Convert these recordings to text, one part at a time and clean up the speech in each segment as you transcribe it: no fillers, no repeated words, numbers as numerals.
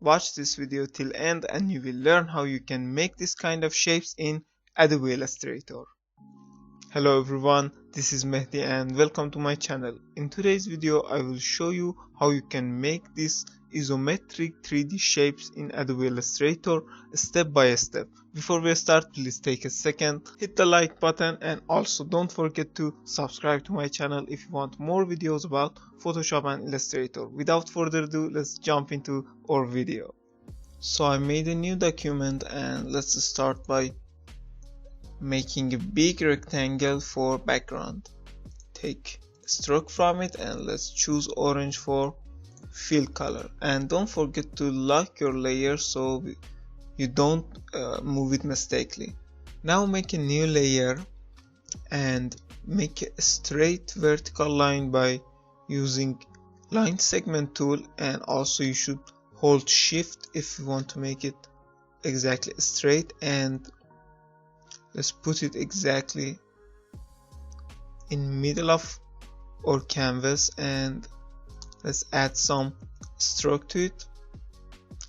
Watch this video till end and you will learn how you can make this kind of shapes in Adobe Illustrator. Hello everyone, this is Mehdi and welcome to my channel. In today's video I will show you how you can make these isometric 3D shapes in Adobe Illustrator step by step. Before we start, please take a second, hit the like button, and also don't forget to subscribe to my channel if you want more videos about Photoshop and Illustrator. Without further ado, let's jump into our video. So I made a new document and let's start by making a big rectangle for background. Take a stroke from it and let's choose orange for fill color, and don't forget to lock your layer so you don't move it mistakenly. Now make a new layer and make a straight vertical line by using line segment tool, and also you should hold shift if you want to make it exactly straight, and let's put it exactly in middle of our canvas, and let's add some stroke to it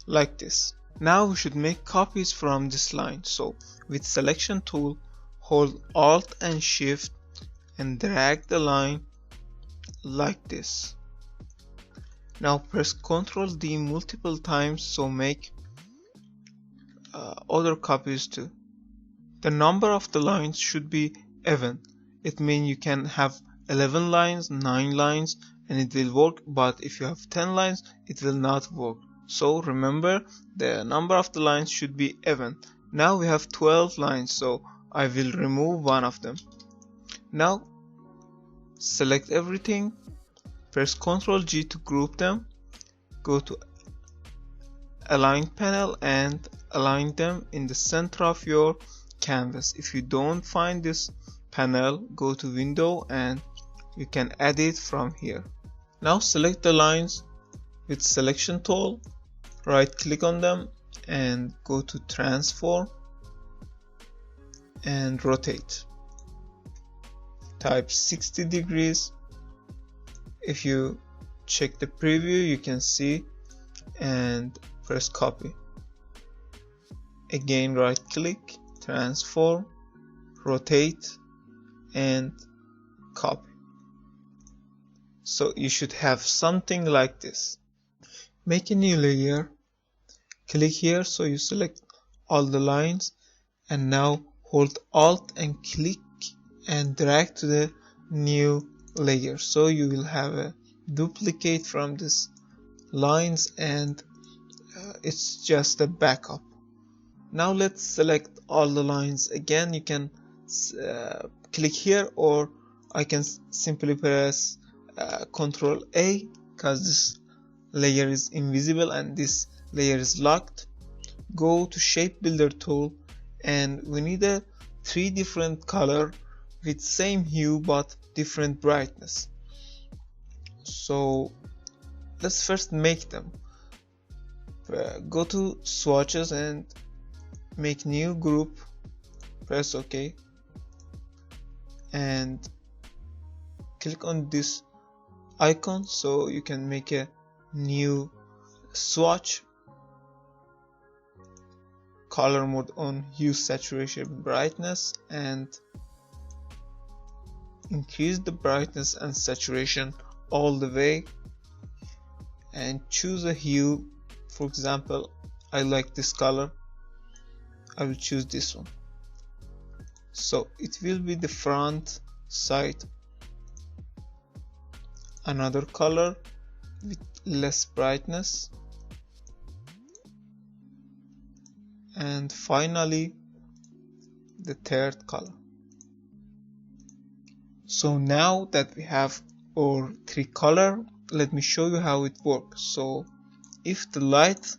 like this. Now we should make copies from this line, so with selection tool hold alt and shift and drag the line like this. Now press Ctrl D multiple times, so make other copies too. The number of the lines should be even. It means you can have 11 lines, 9 lines, and it will work, but if you have 10 lines it will not work. So remember, the number of the lines should be even. Now we have 12 lines, so I will remove one of them. Now select everything, press Ctrl G to group them, go to align panel and align them in the center of your canvas. If you don't find this panel, go to window and you can add it from here. Now select the lines with selection tool, right click on them and go to transform and rotate. Type 60 degrees. If you check the preview you can see, and press copy. Again right click, transform, rotate and copy. So you should have something like this. Make a new layer, click here, so you select all the lines, and now hold alt and click and drag to the new layer, so you will have a duplicate from this lines, and it's just a backup. Now let's select all the lines again. You can click here, or I can simply press Ctrl A because this layer is invisible and this layer is locked. Go to shape builder tool, and we need a 3 different color with same hue but different brightness. So let's first make them. Go to swatches and make new group, press OK and click on this icon so you can make a new swatch. Color mode on, hue, saturation, brightness, and increase the brightness and saturation all the way, and choose a hue. For example, I like this color, I will choose this one, so it will be the front side. Another color with less brightness, and finally the third color. So now that we have our 3 color, let me show you how it works. So if the light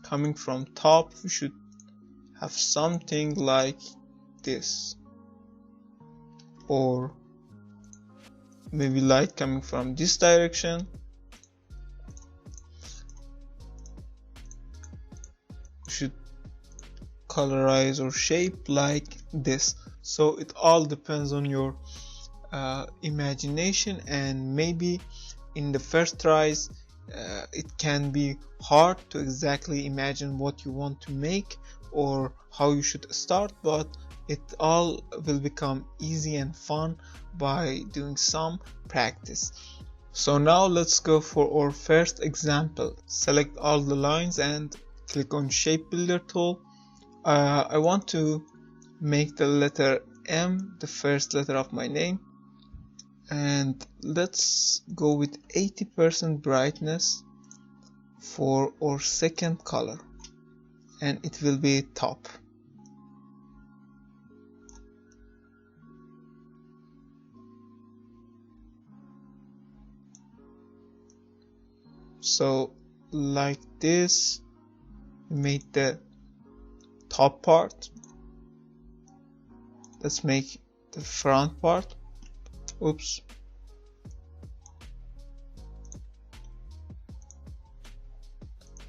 coming from top, we should have something like this, or maybe light coming from this direction. We should colorize or shape like this. So it all depends on your imagination, and maybe in the first tries it can be hard to exactly imagine what you want to make or how you should start, but it all will become easy and fun by doing some practice. So now let's go for our first example. Select all the lines and click on Shape Builder tool. I want to make the letter M the first letter of my name, and let's go with 80% brightness for our second color, and it will be top. So like this, we made the top part. Let's make the front part. Oops.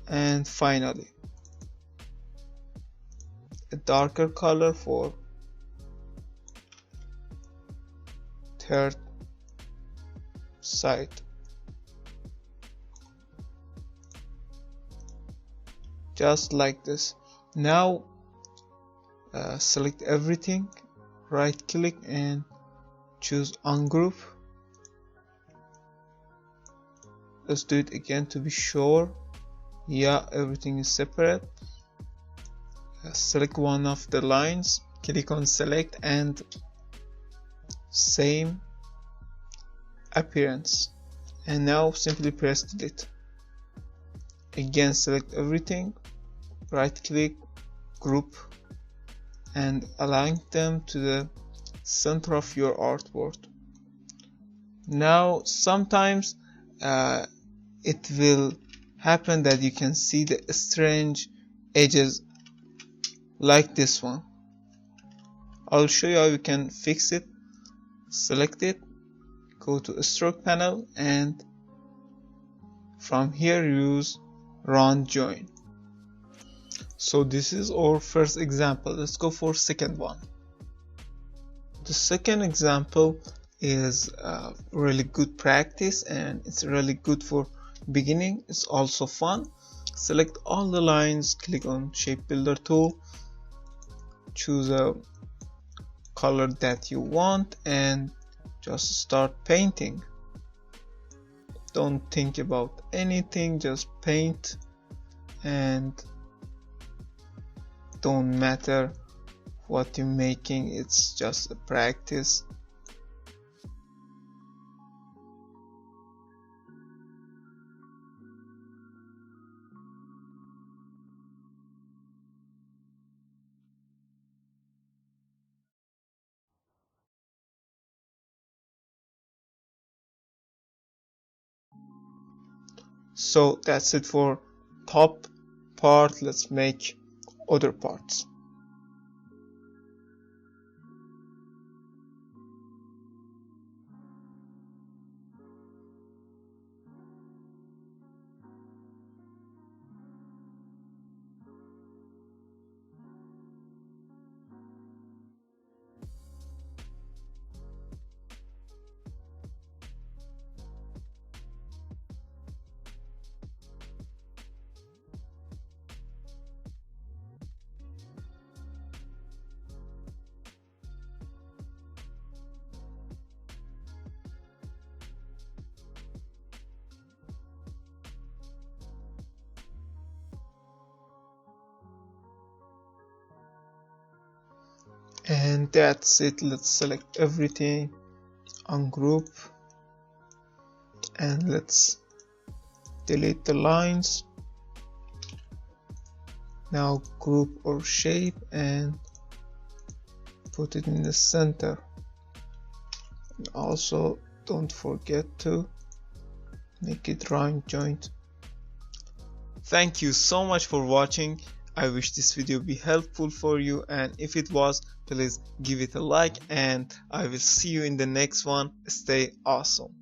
And finally, a darker color for third side. Just like this. Now select everything, right click and choose ungroup. Let's do it again to be sure. Yeah, everything is separate. Select one of the lines, click on select and same appearance, and now simply press delete. Again select everything, right click, group, and align them to the center of your artboard. Now sometimes it will happen that you can see the strange edges like this one. I'll show you how you can fix it. Select it, go to stroke panel, and from here use round join. So this is our first example. Let's go for second one. The second example is really good practice, and it's really good for beginning. It's also fun. Select all the lines, click on Shape Builder tool, choose a color that you want, and just start painting. Don't think about anything, just paint, and don't matter what you're making, it's just a practice. So that's it for top part. Let's make other parts. And that's it. Let's select everything, ungroup, and let's delete the lines. Now group or shape and put it in the center. And also don't forget to make it round joint. Thank you so much for watching. I wish this video be helpful for you, and if it was, please give it a like, and I will see you in the next one. Stay awesome.